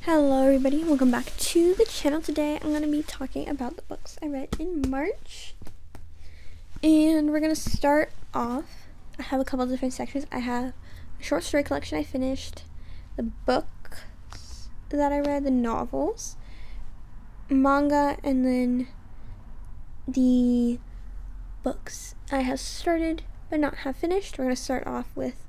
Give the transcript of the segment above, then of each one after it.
Hello everybody, welcome back to the channel. Today I'm going to be talking about the books I read in March. And we're going to start off, I have a couple of different sections. I have a short story collection I finished, the books that I read, the novels, manga, and then the books I have started but not have finished. We're going to start off with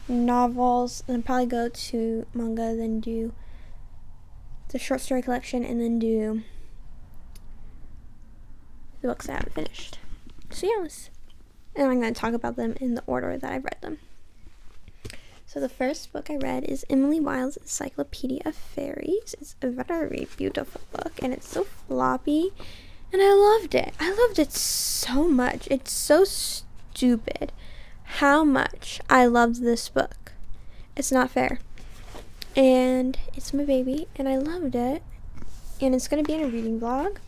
novels and then probably go to manga, then do the short story collection, and then do the books I haven't finished. So yes, and I'm going to talk about them in the order that I've read them. So the first book I read is Emily Wilde's Encyclopedia of Fairies. It's a very beautiful book, and it's so floppy, and I loved it. I loved it so much. It's so stupid how much I loved this book. It's not fair. And it's my baby, and I loved it, and it's going to be in a reading vlog.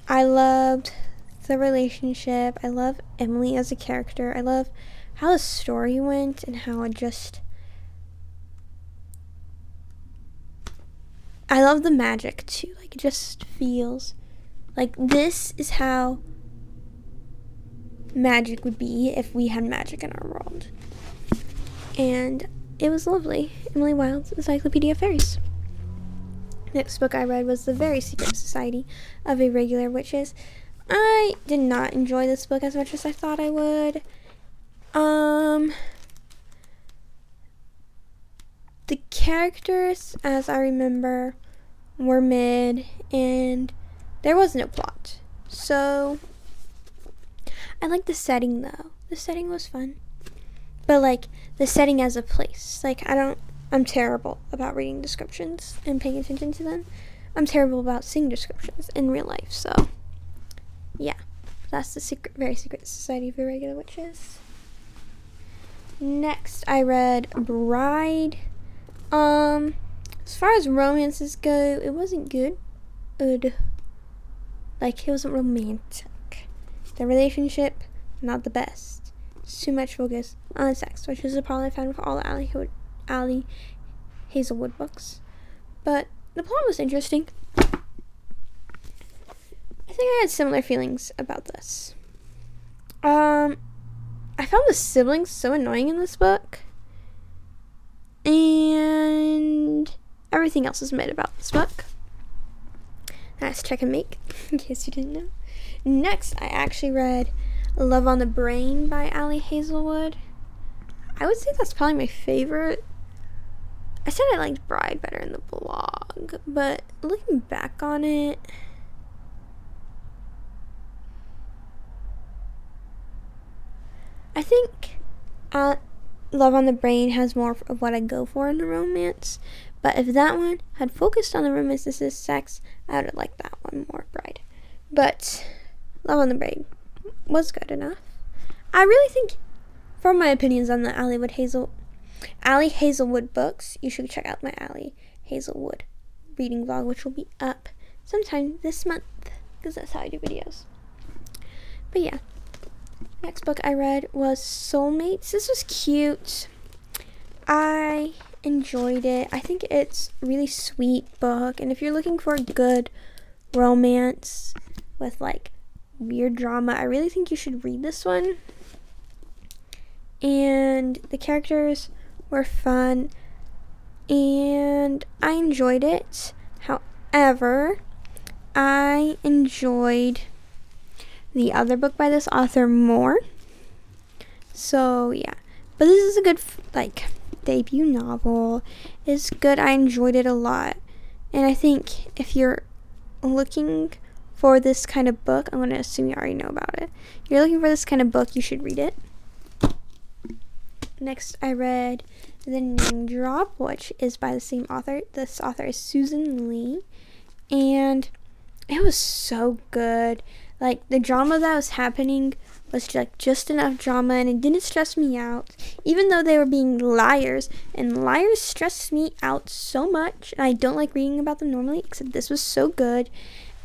I loved the relationship. I love Emily as a character. I love how the story went and how it just, I love the magic too. Like, it just feels like this is how magic would be if we had magic in our world. And it was lovely. Emily Wilde's Encyclopedia of Fairies. Next book I read was The Very Secret Society of Irregular Witches. I did not enjoy this book as much as I thought I would. The characters, as I remember, were mid, and there was no plot. So, I liked the setting though. The setting was fun. But like, the setting as a place. Like, I'm terrible about reading descriptions and paying attention to them. I'm terrible about seeing descriptions in real life. So, yeah. That's the Very Secret Society of Irregular Witches. Next, I read Bride. As far as romances go, it wasn't good. Like, it wasn't romantic. The relationship, not the best. Too much focus on sex, which is a problem I found with all the Ali Hazelwood books. But the plot was interesting. I think I had similar feelings about this. I found the siblings so annoying in this book. And everything else is made about this book. That's check and make, in case you didn't know. Next, I actually read Love on the Brain by Ali Hazelwood. I would say that's probably my favorite. I said I liked Bride better in the blog, but looking back on it, I think Love on the Brain has more of what I go for in the romance. But if that one had focused on the romance instead of sex, I would have liked that one more, Bride. But Love on the Brain was good enough. I really think, from my opinions on the Ali Hazelwood books, you should check out my Ali Hazelwood reading vlog, which will be up sometime this month, because that's how I do videos. But yeah, next book I read was Soulmates. This was cute. I enjoyed it. I think it's a really sweet book, and if you're looking for a good romance with like weird drama, I really think you should read this one. And the characters were fun, and I enjoyed it. However, I enjoyed the other book by this author more. So yeah, but this is a good debut novel. It's good. I enjoyed it a lot, and I think if you're looking for this kind of book, I'm going to assume you already know about it. If you're looking for this kind of book, you should read it. Next, I read The Name Drop, which is by the same author. This author is Susan Lee, and it was so good. Like, the drama that was happening was just enough drama, and it didn't stress me out, even though they were being liars, and liars stress me out so much, and I don't like reading about them normally, except this was so good.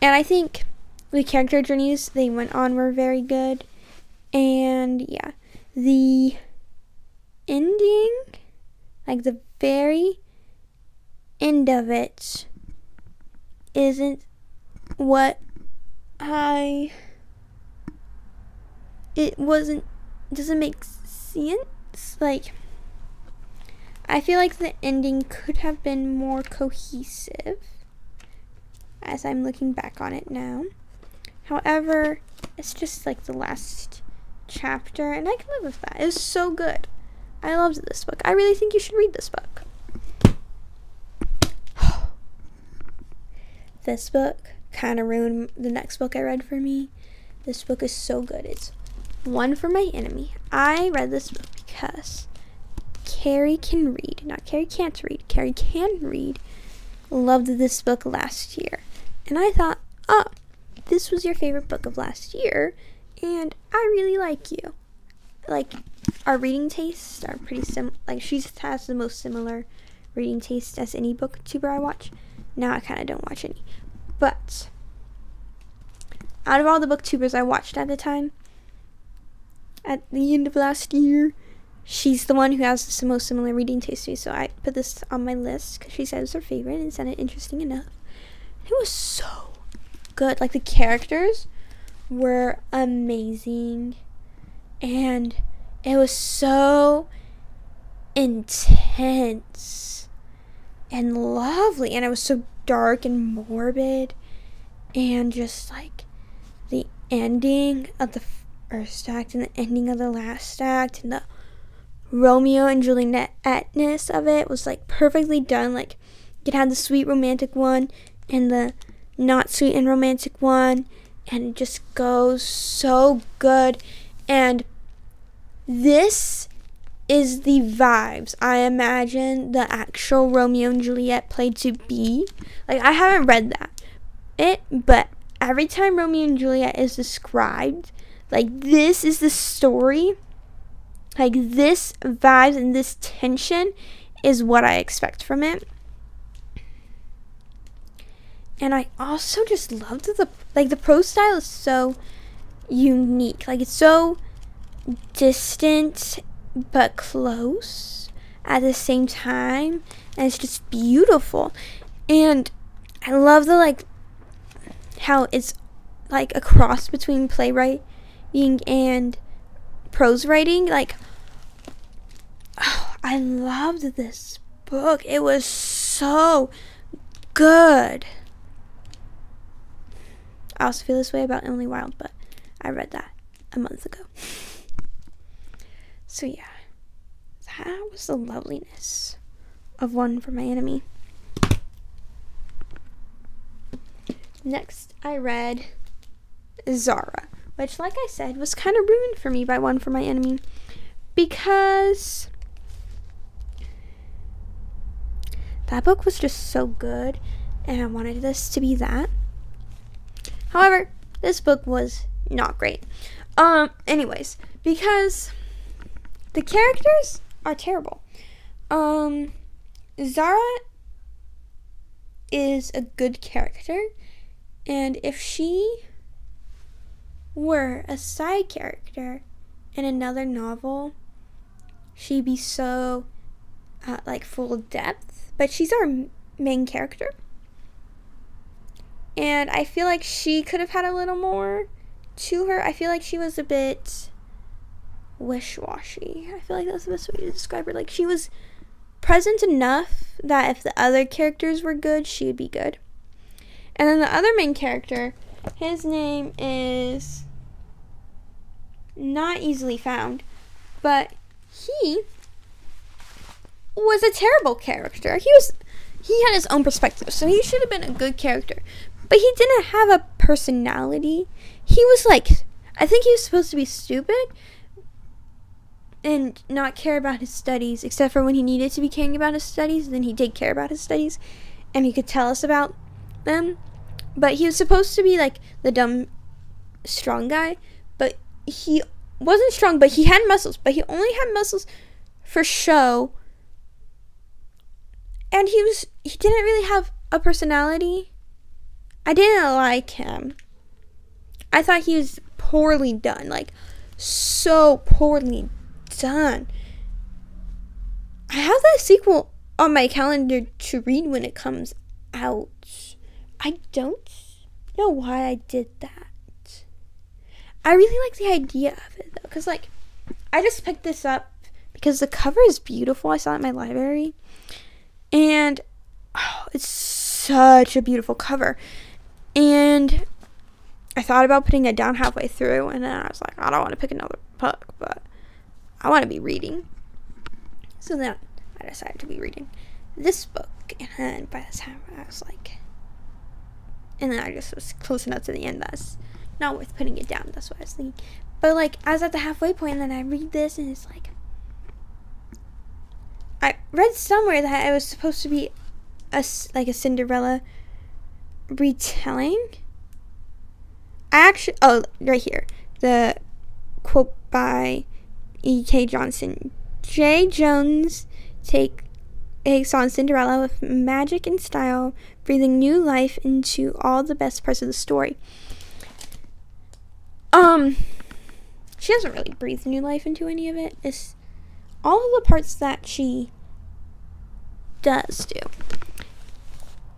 And I think the character journeys they went on were very good. And yeah, the ending, like the very end of it isn't what doesn't make sense. Like, I feel like the ending could have been more cohesive as I'm looking back on it now. However, it's just like the last chapter, and I can live with that. It was so good. I loved this book. I really think you should read this book. This book kind of ruined the next book I read for me. This book is so good. It's One for My Enemy. I read this book because Carrie can read. Not Carrie can't read. Carrie can read. Loved this book last year. And I thought, oh, this was your favorite book of last year, and I really like you. Like, our reading tastes are pretty similar. Like, she has the most similar reading taste as any booktuber I watch. Now I kind of don't watch any. But out of all the booktubers I watched at the time, at the end of last year, she's the one who has the most similar reading taste to me. So I put this on my list because she said it was her favorite and sounded interesting enough. It was so good. Like, the characters were amazing, and it was so intense and lovely, and it was so dark and morbid, and just like the ending of the first act and the ending of the last act and the Romeo and Juliet-ness of it was like perfectly done. Like, you could have the sweet romantic one and the not sweet and romantic one, and it just goes so good. And this is the vibes I imagine the actual Romeo and Juliet play to be. Like, I haven't read but every time Romeo and Juliet is described, like, this is the story. Like, this vibes and this tension is what I expect from it. And I also just loved the prose style is so unique. Like, it's so distant but close at the same time, and it's just beautiful. And I love the, like, how it's like a cross between playwriting and prose writing. Like, oh, I loved this book. It was so good. I also feel this way about Emily Wilde, but I read that a month ago. So yeah, that was the loveliness of One for My Enemy. Next, I read Zara, which, like I said, was kind of ruined for me by One for My Enemy, because that book was just so good, and I wanted this to be that. However, this book was not great. Anyways, because the characters are terrible. Zara is a good character, and if she were a side character in another novel, she'd be so like full of depth. But she's our main character, and I feel like she could have had a little more to her. I feel like she was a bit wish-washy. I feel like that's the best way to describe her. Like, she was present enough that if the other characters were good, she would be good. And then the other main character, his name is not easily found, but he was a terrible character. He had his own perspective, so he should have been a good character. But he didn't have a personality. He was like, I think he was supposed to be stupid and not care about his studies, except for when he needed to be caring about his studies. Then he did care about his studies, and he could tell us about them. But he was supposed to be like the dumb, strong guy, but he wasn't strong, but he had muscles, but he only had muscles for show. And he didn't really have a personality. I didn't like him. I thought he was poorly done, like so poorly done. I have that sequel on my calendar to read when it comes out. I don't know why I did that. I really like the idea of it, though, because, like, I just picked this up because the cover is beautiful. I saw it in my library, and it's such a beautiful cover. And I thought about putting it down halfway through, and then I was like, I don't want to pick another book, but I want to be reading. So then I decided to be reading this book, and then by the time I was like, and then I just was close enough to the end that's not worth putting it down. That's what I was thinking. But, like, I was at the halfway point, and then I read this, and it's like, I read somewhere that it was supposed to be a Cinderella retelling. Right here, the quote by E.K. Johnson. J. Jones takes on Cinderella with magic and style, breathing new life into all the best parts of the story. She doesn't really breathe new life into any of it. It's all of the parts that she does do.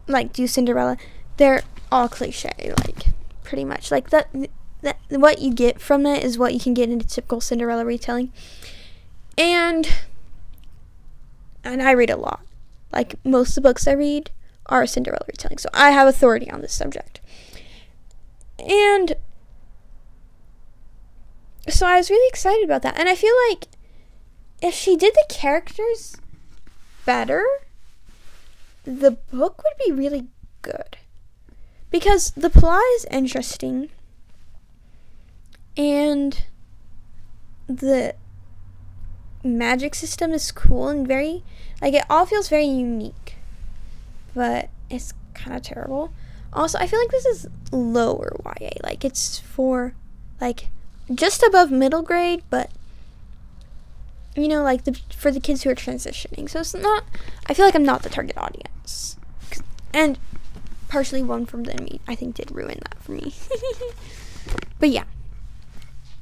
Like, do Cinderella, they're all cliche, like, pretty much. Like, that what you get from it is what you can get in a typical Cinderella retelling. And I read a lot. Like, most of the books I read are Cinderella retelling, so I have authority on this subject. And so I was really excited about that. And I feel like if she did the characters better, the book would be really good. Because the plot is interesting, and the magic system is cool and very, like, it all feels very unique, but it's kind of terrible. Also, I feel like this is lower YA. Like, it's for, like, just above middle grade, but, you know, like, for the kids who are transitioning. So it's not, I feel like I'm not the target audience. And partially One from the Enemy, I think, did ruin that for me. But yeah.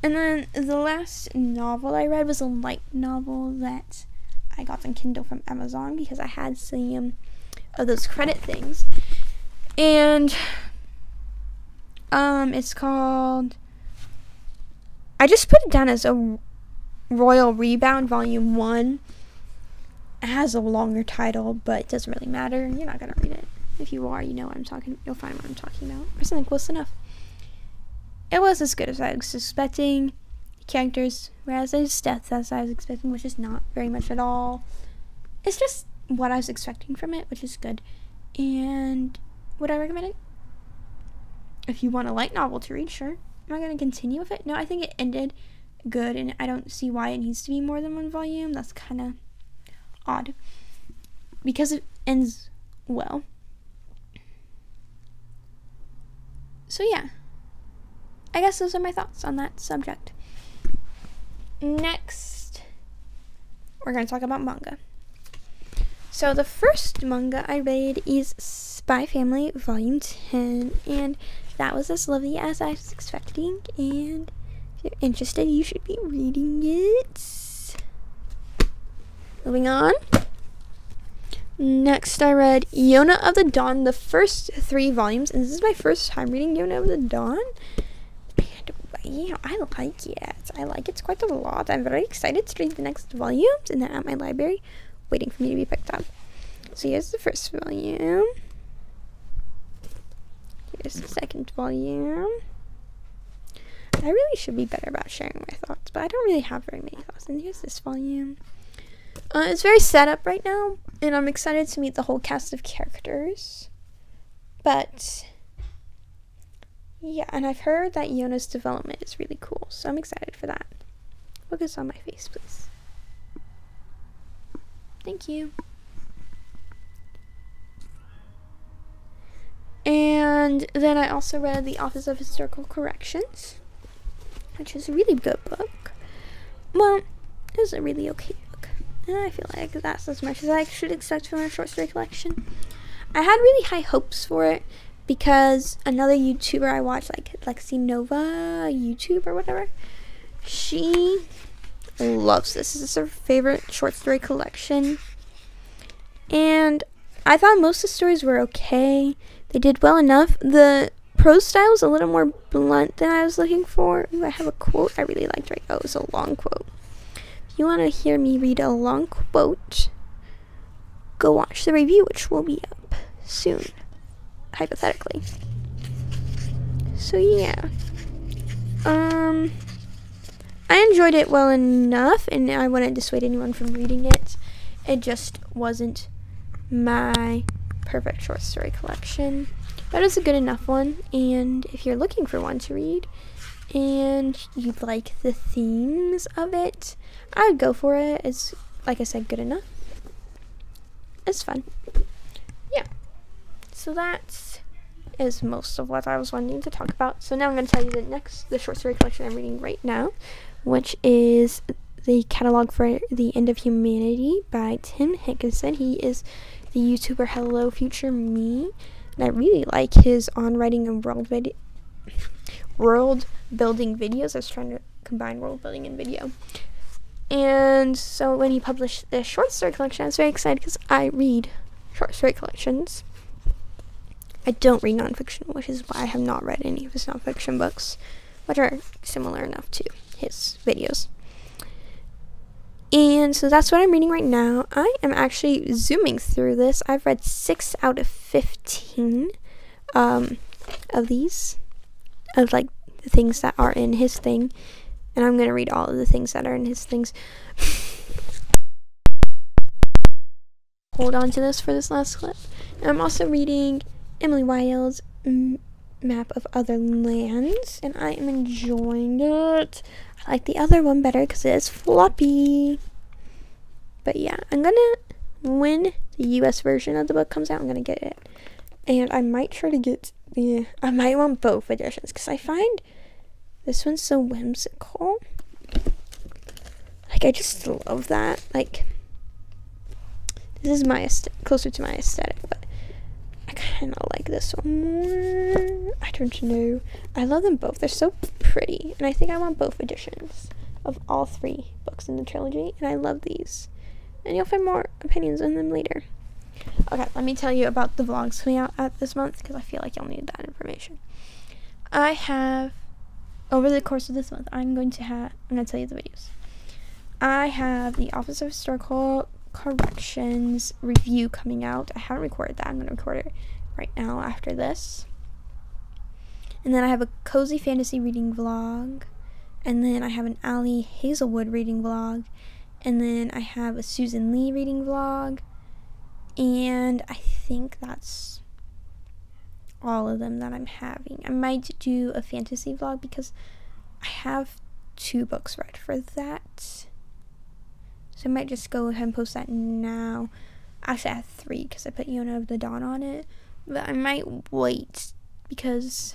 And then the last novel I read was a light novel that I got on Kindle from Amazon because I had some of those credit things. And it's called, I just put it down as a Royal Rebound Volume 1. It has a longer title, but it doesn't really matter. You're not going to read it. If you are, you know what I'm talking, you'll find what I'm talking about. Or something close enough. It was as good as I was expecting. The characters were as depth as I was expecting, which is not very much at all. It's just what I was expecting from it, which is good. And would I recommend it? If you want a light novel to read, sure. Am I going to continue with it? No, I think it ended good, and I don't see why it needs to be more than one volume. That's kind of odd. Because it ends well. So yeah. I guess those are my thoughts on that subject. Next, we're going to talk about manga. So the first manga I read is Spy Family Volume 10, and that was as lovely as I was expecting, and if you're interested, you should be reading it. Moving on. Next, I read Yona of the Dawn, the first 3 volumes, and this is my first time reading Yona of the Dawn. Yeah, I like it. I like it quite a lot. I'm very excited to read the next volumes, and they're at my library, waiting for me to be picked up. So here's the first volume. Here's the second volume. I really should be better about sharing my thoughts, but I don't really have very many thoughts. And here's this volume. It's very set up right now, and I'm excited to meet the whole cast of characters. But yeah, and I've heard that Yona's development is really cool, so I'm excited for that. Focus on my face, please. Thank you. And then I also read The Office of Historical Corrections, which is a really good book. Well, it was a really okay book. And I feel like that's as much as I should expect from a short story collection. I had really high hopes for it, because another YouTuber I watch, like Lexi Nova YouTube or whatever, she loves this. This is her favorite short story collection. And I thought most of the stories were okay. They did well enough. The prose style was a little more blunt than I was looking for. Ooh, I have a quote I really liked right now. It was a long quote. If you want to hear me read a long quote, go watch the review, which will be up soon, hypothetically. So yeah. I enjoyed it well enough, and I wouldn't dissuade anyone from reading it. It just wasn't my perfect short story collection, but it's a good enough one. And if you're looking for one to read and you like the themes of it, I would go for it. It's, like I said, good enough. It's fun. Yeah. So that is most of what I was wanting to talk about. So now I'm going to tell you the short story collection I'm reading right now, which is the catalog for The End of Humanity by Tim Higginson. He is the YouTuber Hello Future Me, and I really like his on writing and world building videos. I was trying to combine world building and video. And so when he published this short story collection, I was very excited because I read short story collections. I don't read nonfiction, which is why I have not read any of his nonfiction books, which are similar enough to his videos. And so that's what I'm reading right now. I am actually zooming through this. I've read 6 out of 15 of these, of like the things that are in his thing. And I'm going to read all of the things that are in his things. Hold on to this for this last clip. And I'm also reading Emily Wilde's Map of Other Lands, and I am enjoying it. I like the other one better because it is floppy. But yeah, I'm gonna, when the US version of the book comes out, I'm gonna get it. And I might try to get I might want both editions because I find this one's so whimsical. Like, I just love that. Like, this is my closer to my aesthetic, but I kind of like this one more. I don't know. I love them both. They're so pretty. And I think I want both editions of all 3 books in the trilogy. And I love these. And you'll find more opinions on them later. Okay, let me tell you about the vlogs coming out this month, because I feel like you'll need that information. I have, over the course of this month, I'm going to tell you the videos. I have the Office of Historical Corrections review coming out. I haven't recorded that. I'm going to record it right now after this. And then I have a cozy fantasy reading vlog. And then I have an Allie Hazelwood reading vlog. And then I have a Susan Lee reading vlog. And I think that's all of them that I'm having. I might do a fantasy vlog because I have 2 books read for that. So I might just go ahead and post that now. Actually, I have 3 because I put Yona of the Dawn on it. But I might wait because...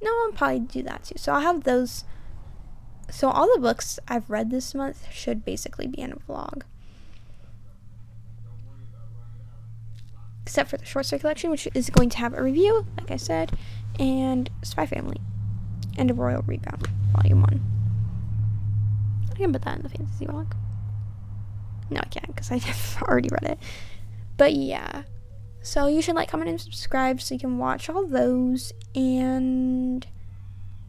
No, I'll probably do that too. So I'll have those. So all the books I've read this month should basically be in a vlog. Except for the short story collection, which is going to have a review, like I said, and Spy Family, and a Royal Rebound, Volume 1. I can put that in the fantasy vlog. No, I can't, because I've already read it. But yeah. So you should like, comment, and subscribe so you can watch all those. And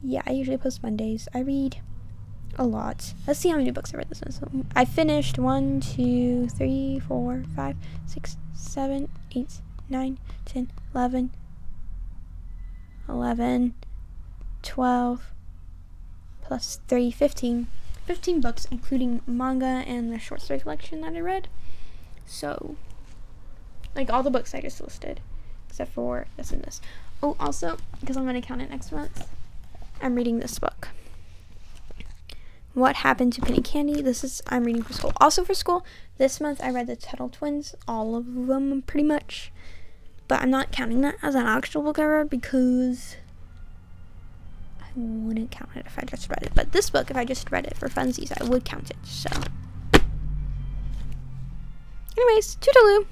yeah, I usually post Mondays. I read a lot. Let's see how many books I read this one. So I finished 1, 2, 3, 4, 5, 6, 7, 8, 9, 10, 11, 12, plus 3, 15. 15 books, including manga and the short story collection that I read. So, like all the books I just listed, except for this and this. Oh, also, because I'm going to count it next month, I'm reading this book. What Happened to Penny Candy? I'm reading for school. Also for school, this month I read the Tuttle Twins, all of them pretty much. But I'm not counting that as an actual book I read because I wouldn't count it if I just read it. But this book, if I just read it for funsies, I would count it. So, anyways, toodaloo.